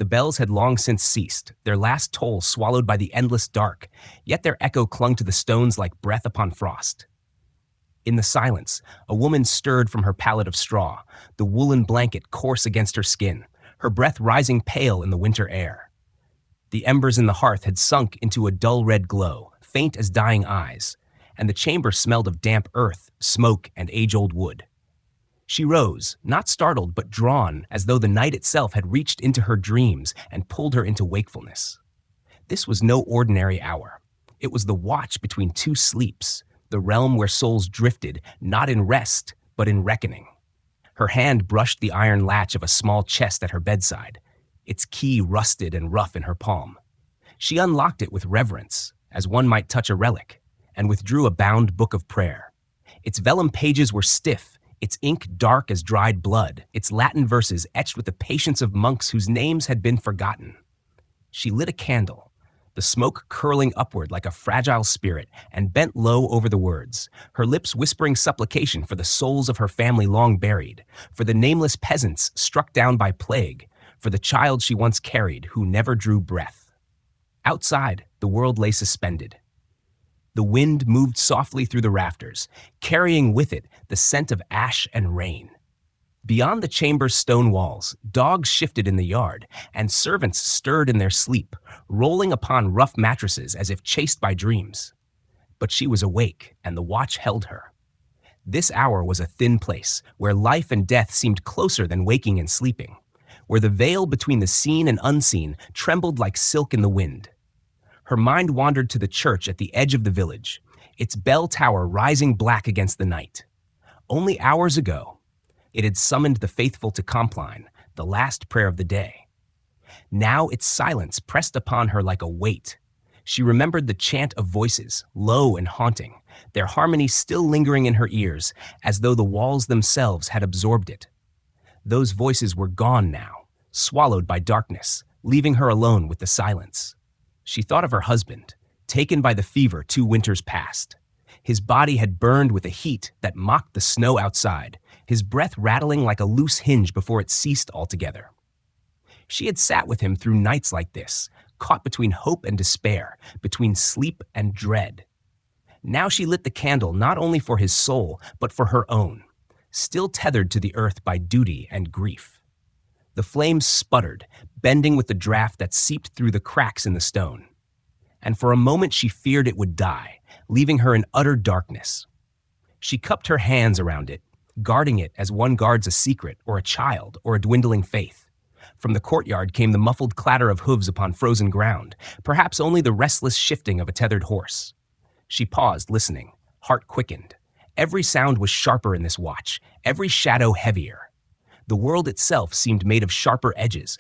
The bells had long since ceased, their last toll swallowed by the endless dark, yet their echo clung to the stones like breath upon frost. In the silence, a woman stirred from her pallet of straw, the woolen blanket coarse against her skin, her breath rising pale in the winter air. The embers in the hearth had sunk into a dull red glow, faint as dying eyes, and the chamber smelled of damp earth, smoke, and age-old wood. She rose, not startled but drawn, as though the night itself had reached into her dreams and pulled her into wakefulness. This was no ordinary hour. It was the watch between two sleeps, the realm where souls drifted, not in rest, but in reckoning. Her hand brushed the iron latch of a small chest at her bedside, its key rusted and rough in her palm. She unlocked it with reverence, as one might touch a relic, and withdrew a bound book of prayer. Its vellum pages were stiff, its ink dark as dried blood, its Latin verses etched with the patience of monks whose names had been forgotten. She lit a candle, the smoke curling upward like a fragile spirit, and bent low over the words, her lips whispering supplication for the souls of her family long buried, for the nameless peasants struck down by plague, for the child she once carried who never drew breath. Outside, the world lay suspended. The wind moved softly through the rafters, carrying with it the scent of ash and rain. Beyond the chamber's stone walls, dogs shifted in the yard, and servants stirred in their sleep, rolling upon rough mattresses as if chased by dreams. But she was awake, and the watch held her. This hour was a thin place, where life and death seemed closer than waking and sleeping, where the veil between the seen and unseen trembled like silk in the wind. Her mind wandered to the church at the edge of the village, its bell tower rising black against the night. Only hours ago, it had summoned the faithful to Compline, the last prayer of the day. Now its silence pressed upon her like a weight. She remembered the chant of voices, low and haunting, their harmony still lingering in her ears, as though the walls themselves had absorbed it. Those voices were gone now, swallowed by darkness, leaving her alone with the silence. She thought of her husband, taken by the fever 2 winters past. His body had burned with a heat that mocked the snow outside, his breath rattling like a loose hinge before it ceased altogether. She had sat with him through nights like this, caught between hope and despair, between sleep and dread. Now she lit the candle not only for his soul, but for her own, still tethered to the earth by duty and grief. The flames sputtered, bending with the draft that seeped through the cracks in the stone. And for a moment she feared it would die, leaving her in utter darkness. She cupped her hands around it, guarding it as one guards a secret or a child or a dwindling faith. From the courtyard came the muffled clatter of hooves upon frozen ground, perhaps only the restless shifting of a tethered horse. She paused, listening, heart quickened. Every sound was sharper in this watch, every shadow heavier. The world itself seemed made of sharper edges,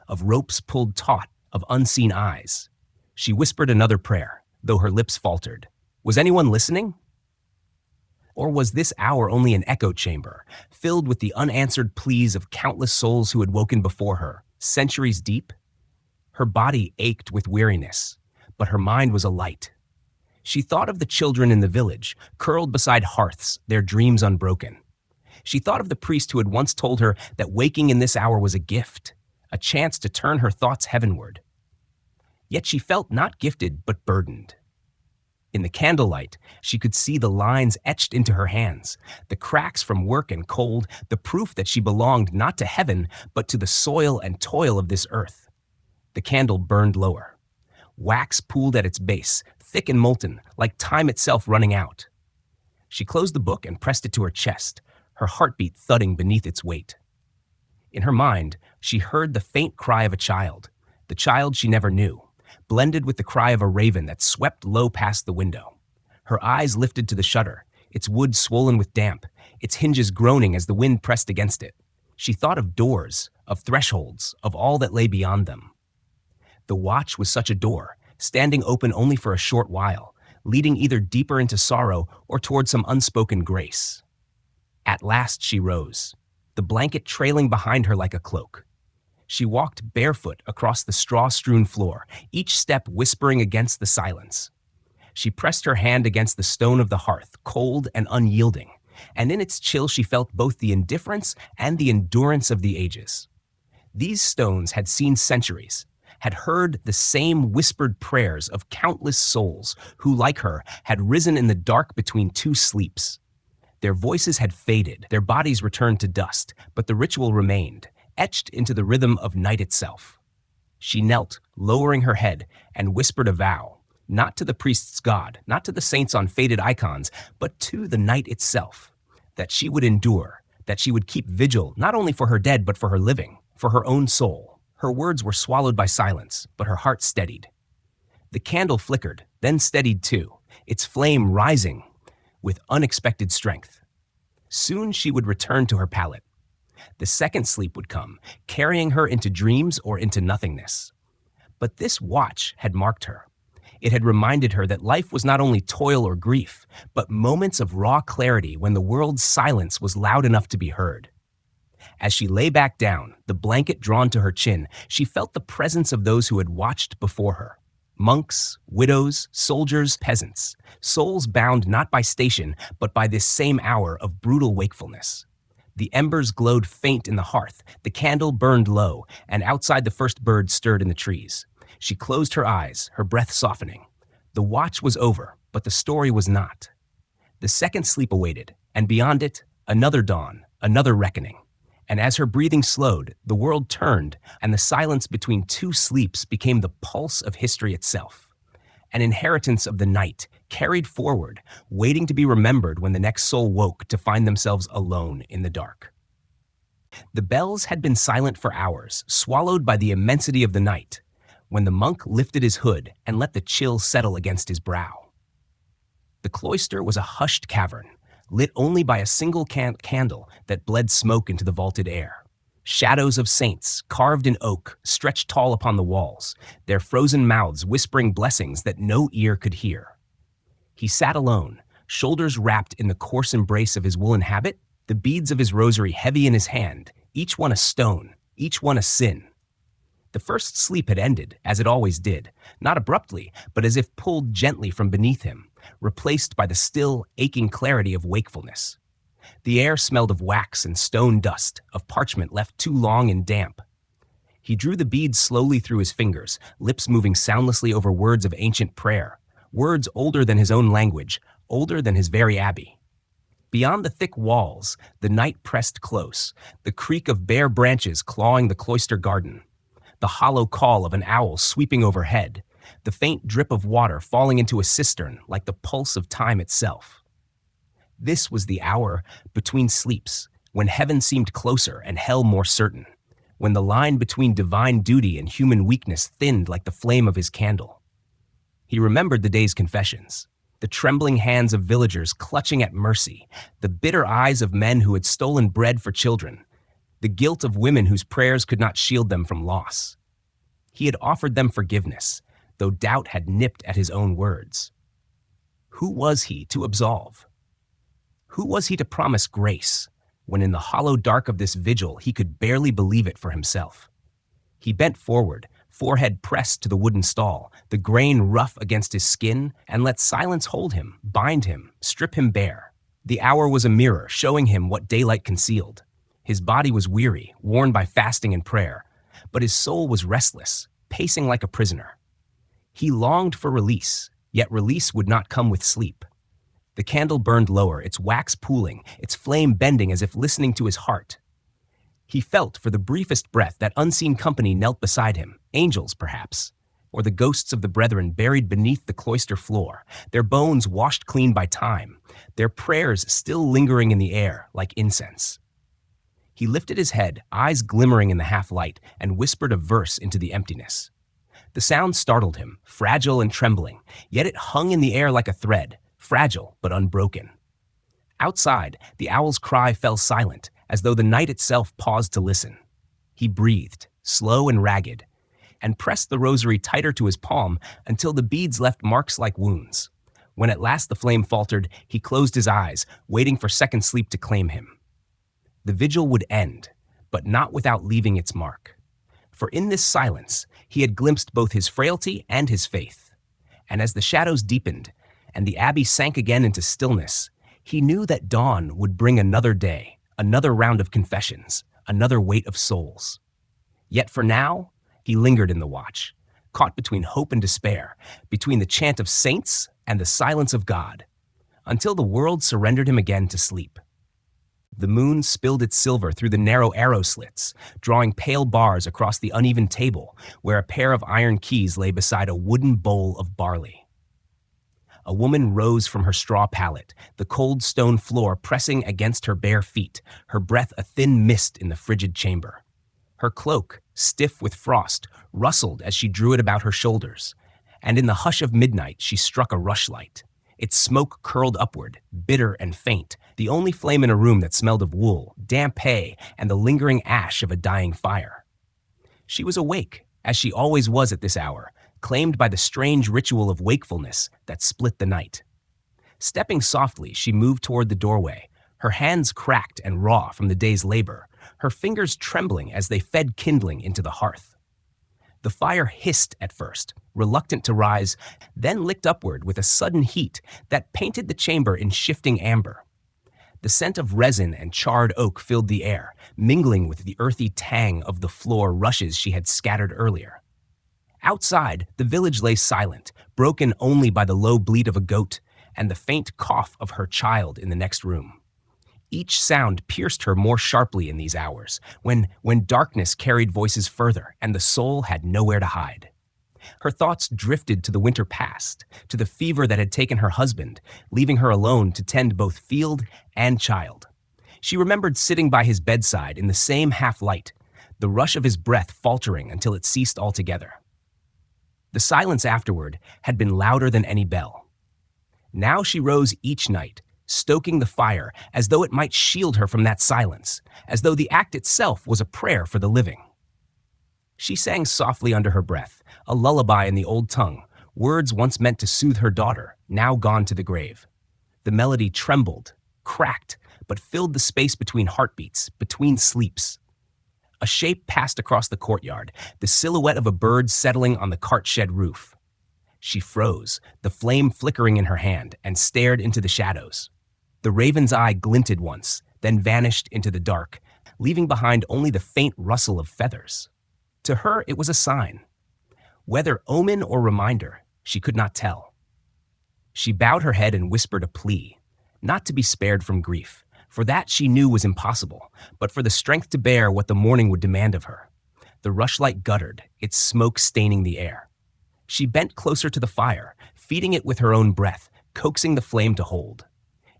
of ropes pulled taut, of unseen eyes. She whispered another prayer, though her lips faltered. Was anyone listening? Or was this hour only an echo chamber, filled with the unanswered pleas of countless souls who had woken before her, centuries deep? Her body ached with weariness, but her mind was alight. She thought of the children in the village, curled beside hearths, their dreams unbroken. She thought of the priest who had once told her that waking in this hour was a gift, a chance to turn her thoughts heavenward. Yet she felt not gifted, but burdened. In the candlelight, she could see the lines etched into her hands, the cracks from work and cold, the proof that she belonged not to heaven, but to the soil and toil of this earth. The candle burned lower. Wax pooled at its base, thick and molten, like time itself running out. She closed the book and pressed it to her chest, her heartbeat thudding beneath its weight. In her mind, she heard the faint cry of a child, the child she never knew, blended with the cry of a raven that swept low past the window. Her eyes lifted to the shutter, its wood swollen with damp, its hinges groaning as the wind pressed against it. She thought of doors, of thresholds, of all that lay beyond them. The watch was such a door, standing open only for a short while, leading either deeper into sorrow or toward some unspoken grace. At last she rose, the blanket trailing behind her like a cloak. She walked barefoot across the straw-strewn floor, each step whispering against the silence. She pressed her hand against the stone of the hearth, cold and unyielding, and in its chill she felt both the indifference and the endurance of the ages. These stones had seen centuries, had heard the same whispered prayers of countless souls who, like her, had risen in the dark between two sleeps. Their voices had faded, their bodies returned to dust, but the ritual remained, etched into the rhythm of night itself. She knelt, lowering her head, and whispered a vow, not to the priest's god, not to the saints on faded icons, but to the night itself, that she would endure, that she would keep vigil not only for her dead but for her living, for her own soul. Her words were swallowed by silence, but her heart steadied. The candle flickered, then steadied too, its flame rising with unexpected strength. Soon she would return to her pallet. The second sleep would come, carrying her into dreams or into nothingness. But this watch had marked her. It had reminded her that life was not only toil or grief, but moments of raw clarity when the world's silence was loud enough to be heard. As she lay back down, the blanket drawn to her chin, she felt the presence of those who had watched before her. Monks, widows, soldiers, peasants, souls bound not by station, but by this same hour of brutal wakefulness. The embers glowed faint in the hearth, the candle burned low, and outside the first bird stirred in the trees. She closed her eyes, her breath softening. The watch was over, but the story was not. The second sleep awaited, and beyond it, another dawn, another reckoning. And as her breathing slowed, the world turned, and the silence between two sleeps became the pulse of history itself. An inheritance of the night, carried forward, waiting to be remembered when the next soul woke to find themselves alone in the dark. The bells had been silent for hours, swallowed by the immensity of the night, when the monk lifted his hood and let the chill settle against his brow. The cloister was a hushed cavern, lit only by a single candle that bled smoke into the vaulted air. Shadows of saints, carved in oak, stretched tall upon the walls, their frozen mouths whispering blessings that no ear could hear. He sat alone, shoulders wrapped in the coarse embrace of his woolen habit, the beads of his rosary heavy in his hand, each one a stone, each one a sin. The first sleep had ended, as it always did, not abruptly, but as if pulled gently from beneath him, replaced by the still, aching clarity of wakefulness. The air smelled of wax and stone dust, of parchment left too long and damp. He drew the beads slowly through his fingers, lips moving soundlessly over words of ancient prayer, words older than his own language, older than his very abbey. Beyond the thick walls, the night pressed close, the creak of bare branches clawing the cloister garden, the hollow call of an owl sweeping overhead, the faint drip of water falling into a cistern like the pulse of time itself. This was the hour between sleeps, when heaven seemed closer and hell more certain, when the line between divine duty and human weakness thinned like the flame of his candle. He remembered the day's confessions, the trembling hands of villagers clutching at mercy, the bitter eyes of men who had stolen bread for children, the guilt of women whose prayers could not shield them from loss. He had offered them forgiveness, though doubt had nipped at his own words. Who was he to absolve? Who was he to promise grace, when in the hollow dark of this vigil he could barely believe it for himself? He bent forward, forehead pressed to the wooden stall, the grain rough against his skin, and let silence hold him, bind him, strip him bare. The hour was a mirror, showing him what daylight concealed. His body was weary, worn by fasting and prayer, but his soul was restless, pacing like a prisoner. He longed for release, yet release would not come with sleep. The candle burned lower, its wax pooling, its flame bending as if listening to his heart. He felt for the briefest breath that unseen company knelt beside him, angels perhaps, or the ghosts of the brethren buried beneath the cloister floor, their bones washed clean by time, their prayers still lingering in the air like incense. He lifted his head, eyes glimmering in the half-light, and whispered a verse into the emptiness. The sound startled him, fragile and trembling, yet it hung in the air like a thread, fragile but unbroken. Outside, the owl's cry fell silent, as though the night itself paused to listen. He breathed, slow and ragged, and pressed the rosary tighter to his palm until the beads left marks like wounds. When at last the flame faltered, he closed his eyes, waiting for second sleep to claim him. The vigil would end, but not without leaving its mark. For in this silence, he had glimpsed both his frailty and his faith. And as the shadows deepened, and the abbey sank again into stillness, he knew that dawn would bring another day, another round of confessions, another weight of souls. Yet for now, he lingered in the watch, caught between hope and despair, between the chant of saints and the silence of God, until the world surrendered him again to sleep. The moon spilled its silver through the narrow arrow slits, drawing pale bars across the uneven table where a pair of iron keys lay beside a wooden bowl of barley. A woman rose from her straw pallet, the cold stone floor pressing against her bare feet, her breath a thin mist in the frigid chamber. Her cloak, stiff with frost, rustled as she drew it about her shoulders, and in the hush of midnight she struck a rushlight. Its smoke curled upward, bitter and faint, the only flame in a room that smelled of wool, damp hay, and the lingering ash of a dying fire. She was awake, as she always was at this hour, claimed by the strange ritual of wakefulness that split the night. Stepping softly, she moved toward the doorway, her hands cracked and raw from the day's labor, her fingers trembling as they fed kindling into the hearth. The fire hissed at first, reluctant to rise, then licked upward with a sudden heat that painted the chamber in shifting amber. The scent of resin and charred oak filled the air, mingling with the earthy tang of the floor rushes she had scattered earlier. Outside, the village lay silent, broken only by the low bleat of a goat and the faint cough of her child in the next room. Each sound pierced her more sharply in these hours, when darkness carried voices further and the soul had nowhere to hide. Her thoughts drifted to the winter past, to the fever that had taken her husband, leaving her alone to tend both field and child. She remembered sitting by his bedside in the same half-light, the rush of his breath faltering until it ceased altogether. The silence afterward had been louder than any bell. Now she rose each night, stoking the fire as though it might shield her from that silence, as though the act itself was a prayer for the living. She sang softly under her breath, a lullaby in the old tongue, words once meant to soothe her daughter, now gone to the grave. The melody trembled, cracked, but filled the space between heartbeats, between sleeps. A shape passed across the courtyard, the silhouette of a bird settling on the cart shed roof. She froze, the flame flickering in her hand, and stared into the shadows. The raven's eye glinted once, then vanished into the dark, leaving behind only the faint rustle of feathers. To her, it was a sign. Whether omen or reminder, she could not tell. She bowed her head and whispered a plea, not to be spared from grief, for that she knew was impossible, but for the strength to bear what the morning would demand of her. The rushlight guttered, its smoke staining the air. She bent closer to the fire, feeding it with her own breath, coaxing the flame to hold.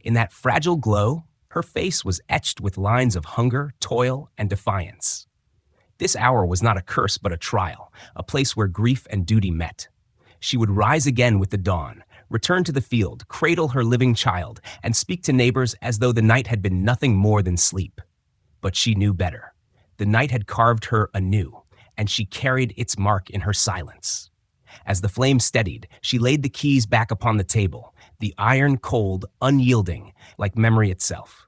In that fragile glow, her face was etched with lines of hunger, toil, and defiance. This hour was not a curse but a trial, a place where grief and duty met. She would rise again with the dawn, return to the field, cradle her living child, and speak to neighbors as though the night had been nothing more than sleep. But she knew better. The night had carved her anew, and she carried its mark in her silence. As the flame steadied, she laid the keys back upon the table, the iron cold, unyielding, like memory itself.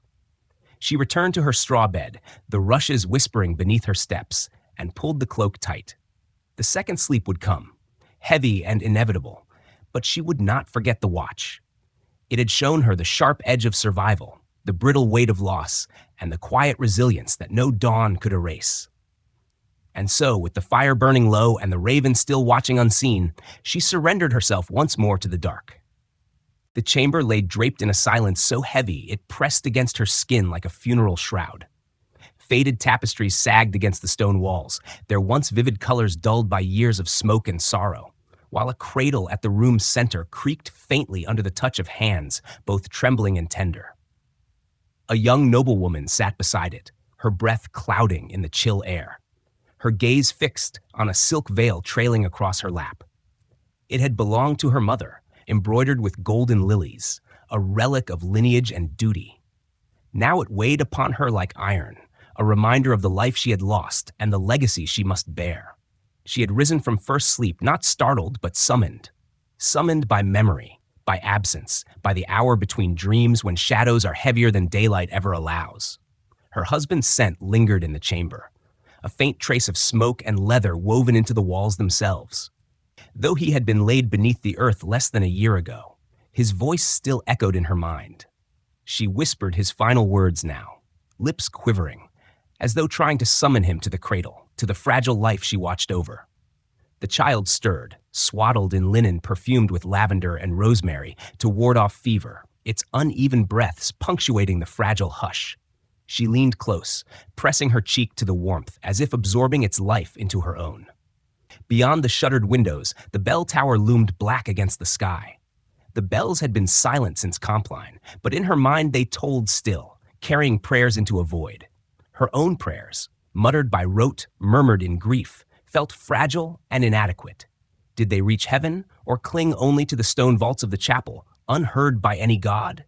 She returned to her straw bed, the rushes whispering beneath her steps, and pulled the cloak tight. The second sleep would come, heavy and inevitable, but she would not forget the watch. It had shown her the sharp edge of survival, the brittle weight of loss, and the quiet resilience that no dawn could erase. And so, with the fire burning low and the raven still watching unseen, she surrendered herself once more to the dark. The chamber lay draped in a silence so heavy it pressed against her skin like a funeral shroud. Faded tapestries sagged against the stone walls, their once vivid colors dulled by years of smoke and sorrow, while a cradle at the room's center creaked faintly under the touch of hands, both trembling and tender. A young noblewoman sat beside it, her breath clouding in the chill air, her gaze fixed on a silk veil trailing across her lap. It had belonged to her mother, embroidered with golden lilies, a relic of lineage and duty. Now it weighed upon her like iron, a reminder of the life she had lost and the legacy she must bear. She had risen from first sleep, not startled, but summoned. Summoned by memory, by absence, by the hour between dreams when shadows are heavier than daylight ever allows. Her husband's scent lingered in the chamber, a faint trace of smoke and leather woven into the walls themselves. Though he had been laid beneath the earth less than a year ago, his voice still echoed in her mind. She whispered his final words now, lips quivering, as though trying to summon him to the cradle, to the fragile life she watched over. The child stirred, swaddled in linen perfumed with lavender and rosemary to ward off fever, its uneven breaths punctuating the fragile hush. She leaned close, pressing her cheek to the warmth as if absorbing its life into her own. Beyond the shuttered windows, the bell tower loomed black against the sky. The bells had been silent since Compline, but in her mind they tolled still, carrying prayers into a void. Her own prayers, muttered by rote, murmured in grief, felt fragile and inadequate. Did they reach heaven or cling only to the stone vaults of the chapel, unheard by any god?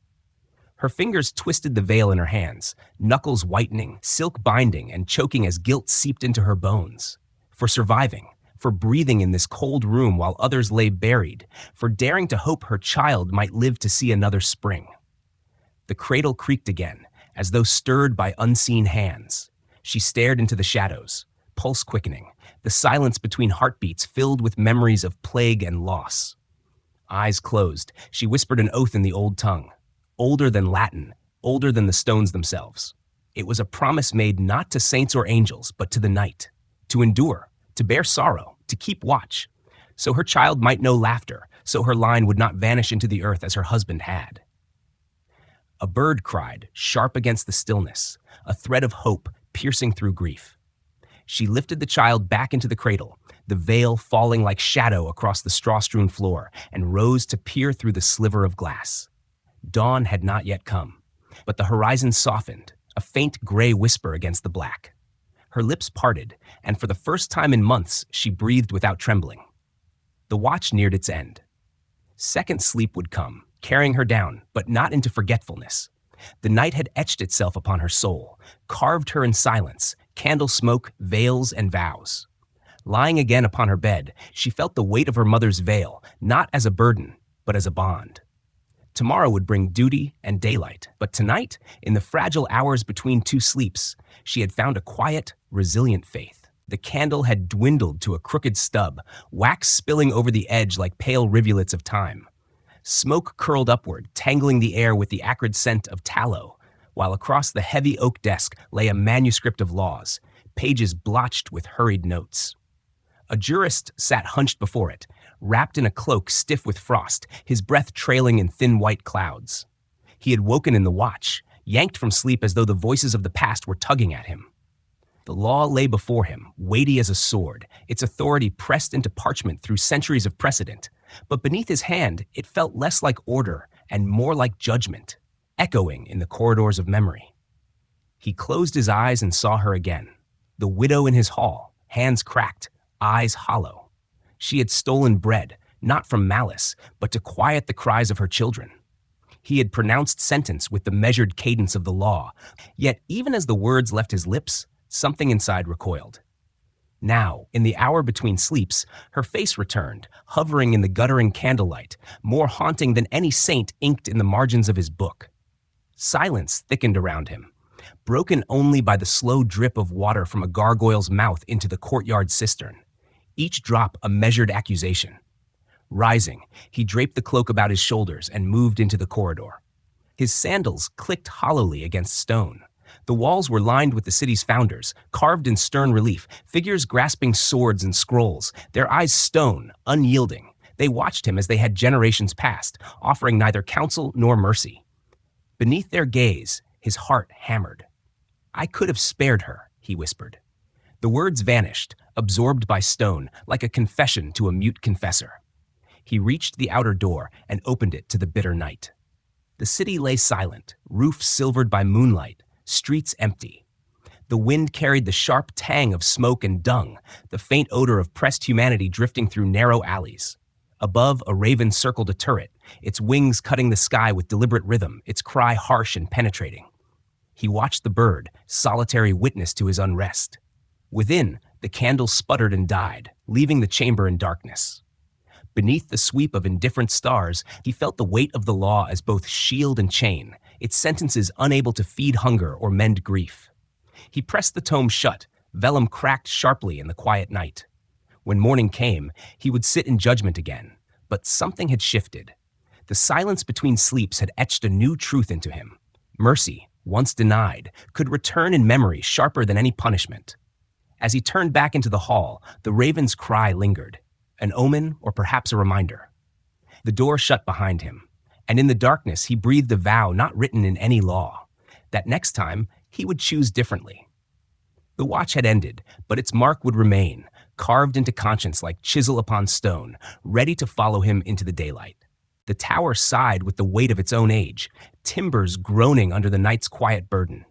Her fingers twisted the veil in her hands, knuckles whitening, silk binding and choking as guilt seeped into her bones. For surviving, for breathing in this cold room while others lay buried, for daring to hope her child might live to see another spring. The cradle creaked again, as though stirred by unseen hands. She stared into the shadows, pulse quickening, the silence between heartbeats filled with memories of plague and loss. Eyes closed, she whispered an oath in the old tongue, older than Latin, older than the stones themselves. It was a promise made not to saints or angels, but to the night, to endure, to bear sorrow, to keep watch, so her child might know laughter, so her line would not vanish into the earth as her husband had. A bird cried, sharp against the stillness, a thread of hope piercing through grief. She lifted the child back into the cradle, the veil falling like shadow across the straw-strewn floor, and rose to peer through the sliver of glass. Dawn had not yet come, but the horizon softened, a faint gray whisper against the black. Her lips parted, and for the first time in months, she breathed without trembling. The watch neared its end. Second sleep would come, carrying her down, but not into forgetfulness. The night had etched itself upon her soul, carved her in silence, candle smoke, veils, and vows. Lying again upon her bed, she felt the weight of her mother's veil, not as a burden, but as a bond. Tomorrow would bring duty and daylight, but tonight, in the fragile hours between two sleeps, she had found a quiet, resilient faith. The candle had dwindled to a crooked stub, wax spilling over the edge like pale rivulets of time. Smoke curled upward, tangling the air with the acrid scent of tallow, while across the heavy oak desk lay a manuscript of laws, pages blotched with hurried notes. A jurist sat hunched before it, wrapped in a cloak stiff with frost, his breath trailing in thin white clouds. He had woken in the watch, yanked from sleep as though the voices of the past were tugging at him. The law lay before him, weighty as a sword, its authority pressed into parchment through centuries of precedent. But beneath his hand, it felt less like order and more like judgment, echoing in the corridors of memory. He closed his eyes and saw her again, the widow in his hall, hands cracked, eyes hollow. She had stolen bread, not from malice, but to quiet the cries of her children. He had pronounced sentence with the measured cadence of the law, yet even as the words left his lips, something inside recoiled. Now, in the hour between sleeps, her face returned, hovering in the guttering candlelight, more haunting than any saint inked in the margins of his book. Silence thickened around him, broken only by the slow drip of water from a gargoyle's mouth into the courtyard cistern, each drop a measured accusation. Rising, he draped the cloak about his shoulders and moved into the corridor. His sandals clicked hollowly against stone. The walls were lined with the city's founders, carved in stern relief, figures grasping swords and scrolls, their eyes stone, unyielding. They watched him as they had generations past, offering neither counsel nor mercy. Beneath their gaze, his heart hammered. "I could have spared her," he whispered. The words vanished, absorbed by stone, like a confession to a mute confessor. He reached the outer door and opened it to the bitter night. The city lay silent, roof silvered by moonlight, streets empty. The wind carried the sharp tang of smoke and dung, the faint odor of pressed humanity drifting through narrow alleys. Above, a raven circled a turret, its wings cutting the sky with deliberate rhythm, its cry harsh and penetrating. He watched the bird, solitary witness to his unrest. Within, the candle sputtered and died, leaving the chamber in darkness. Beneath the sweep of indifferent stars, he felt the weight of the law as both shield and chain, its sentences unable to feed hunger or mend grief. He pressed the tome shut, vellum cracked sharply in the quiet night. When morning came, he would sit in judgment again, but something had shifted. The silence between sleeps had etched a new truth into him. Mercy, once denied, could return in memory sharper than any punishment. As he turned back into the hall, the raven's cry lingered, an omen or perhaps a reminder. The door shut behind him, and in the darkness he breathed a vow not written in any law, that next time he would choose differently. The watch had ended, but its mark would remain, carved into conscience like chisel upon stone, ready to follow him into the daylight. The tower sighed with the weight of its own age, timbers groaning under the night's quiet burden.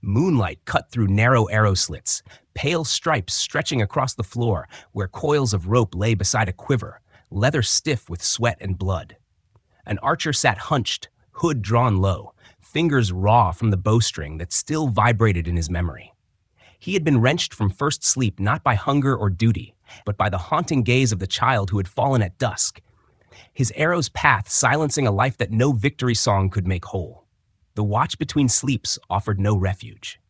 Moonlight cut through narrow arrow slits, pale stripes stretching across the floor where coils of rope lay beside a quiver, leather stiff with sweat and blood. An archer sat hunched, hood drawn low, fingers raw from the bowstring that still vibrated in his memory. He had been wrenched from first sleep not by hunger or duty, but by the haunting gaze of the child who had fallen at dusk, his arrow's path silencing a life that no victory song could make whole. The watch between sleeps offered no refuge.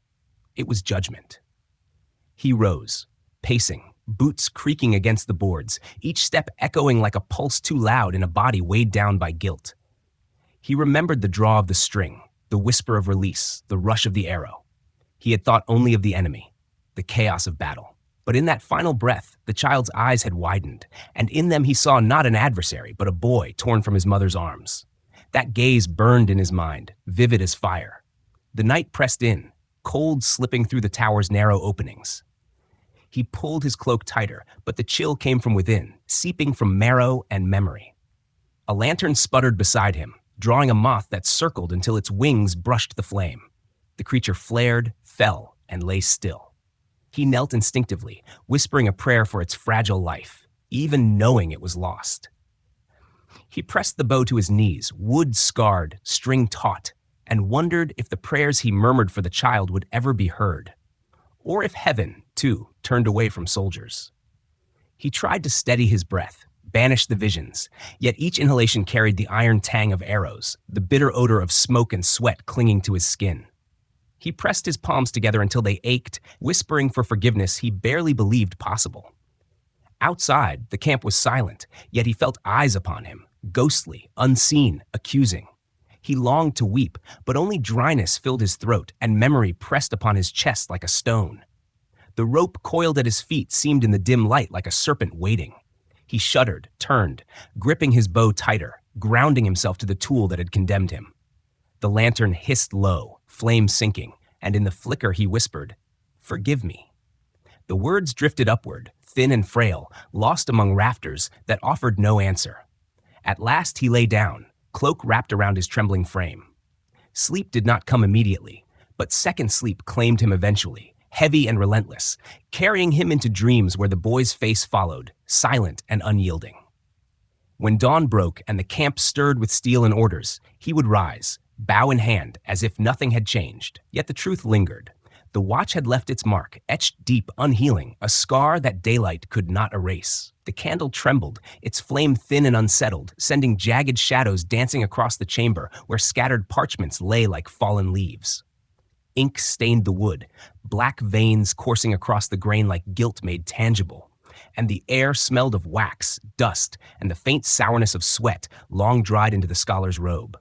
It was judgment. He rose, pacing, boots creaking against the boards, each step echoing like a pulse too loud in a body weighed down by guilt. He remembered the draw of the string, the whisper of release, the rush of the arrow. He had thought only of the enemy, the chaos of battle. But in that final breath, the child's eyes had widened, and in them he saw not an adversary, but a boy torn from his mother's arms. That gaze burned in his mind, vivid as fire. The night pressed in, cold slipping through the tower's narrow openings. He pulled his cloak tighter, but the chill came from within, seeping from marrow and memory. A lantern sputtered beside him, drawing a moth that circled until its wings brushed the flame. The creature flared, fell, and lay still. He knelt instinctively, whispering a prayer for its fragile life, even knowing it was lost. He pressed the bow to his knees, wood scarred, string taut, and wondered if the prayers he murmured for the child would ever be heard, or if heaven, too, turned away from soldiers. He tried to steady his breath, banish the visions, yet each inhalation carried the iron tang of arrows, the bitter odor of smoke and sweat clinging to his skin. He pressed his palms together until they ached, whispering for forgiveness he barely believed possible. Outside, the camp was silent, yet he felt eyes upon him, ghostly, unseen, accusing. He longed to weep, but only dryness filled his throat, and memory pressed upon his chest like a stone. The rope coiled at his feet seemed in the dim light like a serpent waiting. He shuddered, turned, gripping his bow tighter, grounding himself to the tool that had condemned him. The lantern hissed low, flame sinking, and in the flicker he whispered, "Forgive me." The words drifted upward, thin and frail, lost among rafters that offered no answer. At last he lay down, cloak wrapped around his trembling frame. Sleep did not come immediately, but second sleep claimed him eventually, heavy and relentless, carrying him into dreams where the boy's face followed, silent and unyielding. When dawn broke and the camp stirred with steel and orders, he would rise, bow in hand, as if nothing had changed. Yet the truth lingered. The watch had left its mark, etched deep, unhealing, a scar that daylight could not erase. The candle trembled, its flame thin and unsettled, sending jagged shadows dancing across the chamber where scattered parchments lay like fallen leaves. Ink stained the wood, black veins coursing across the grain like guilt made tangible, and the air smelled of wax, dust, and the faint sourness of sweat long dried into the scholar's robe.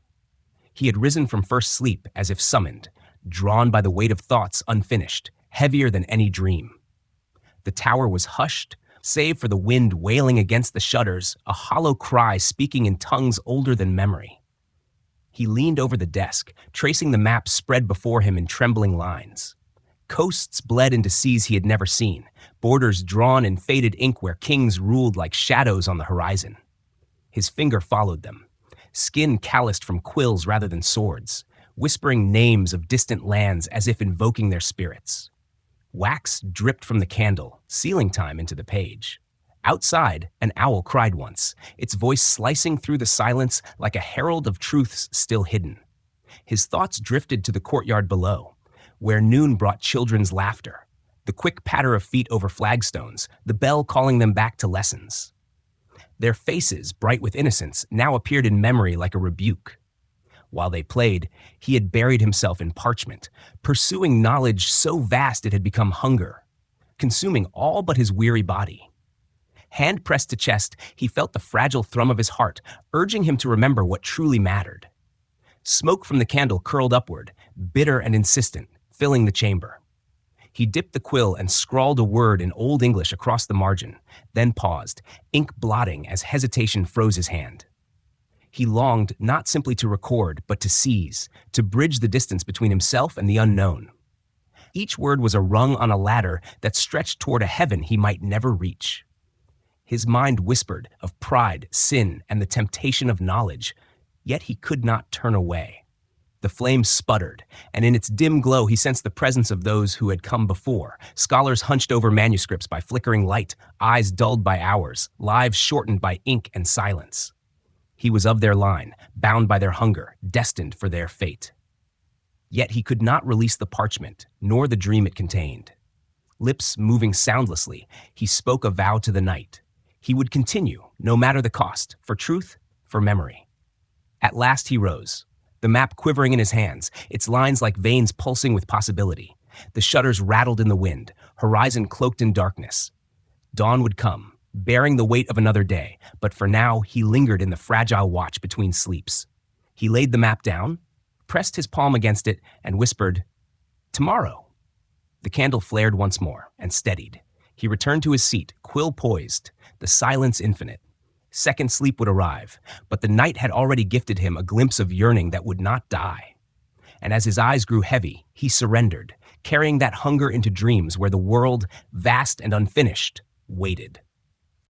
He had risen from first sleep as if summoned, drawn by the weight of thoughts unfinished, heavier than any dream. The tower was hushed, save for the wind wailing against the shutters, a hollow cry speaking in tongues older than memory. He leaned over the desk, tracing the map spread before him in trembling lines. Coasts bled into seas he had never seen, borders drawn in faded ink where kings ruled like shadows on the horizon. His finger followed them, skin calloused from quills rather than swords, whispering names of distant lands as if invoking their spirits. Wax dripped from the candle, sealing time into the page. Outside, an owl cried once, its voice slicing through the silence like a herald of truths still hidden. His thoughts drifted to the courtyard below, where noon brought children's laughter, the quick patter of feet over flagstones, the bell calling them back to lessons. Their faces, bright with innocence, now appeared in memory like a rebuke. While they played, he had buried himself in parchment, pursuing knowledge so vast it had become hunger, consuming all but his weary body. Hand pressed to chest, he felt the fragile thrum of his heart, urging him to remember what truly mattered. Smoke from the candle curled upward, bitter and insistent, filling the chamber. He dipped the quill and scrawled a word in Old English across the margin, then paused, ink blotting as hesitation froze his hand. He longed not simply to record, but to seize, to bridge the distance between himself and the unknown. Each word was a rung on a ladder that stretched toward a heaven he might never reach. His mind whispered of pride, sin, and the temptation of knowledge, yet he could not turn away. The flame sputtered, and in its dim glow he sensed the presence of those who had come before, scholars hunched over manuscripts by flickering light, eyes dulled by hours, lives shortened by ink and silence. He was of their line, bound by their hunger, destined for their fate. Yet he could not release the parchment, nor the dream it contained. Lips moving soundlessly, he spoke a vow to the night. He would continue, no matter the cost, for truth, for memory. At last he rose, the map quivering in his hands, its lines like veins pulsing with possibility. The shutters rattled in the wind, horizon cloaked in darkness. Dawn would come, bearing the weight of another day, but for now he lingered in the fragile watch between sleeps. He laid the map down, pressed his palm against it, and whispered, "Tomorrow." The candle flared once more and steadied. He returned to his seat, quill poised, the silence infinite. Second sleep would arrive, but the night had already gifted him a glimpse of yearning that would not die. And as his eyes grew heavy, he surrendered, carrying that hunger into dreams where the world, vast and unfinished, waited.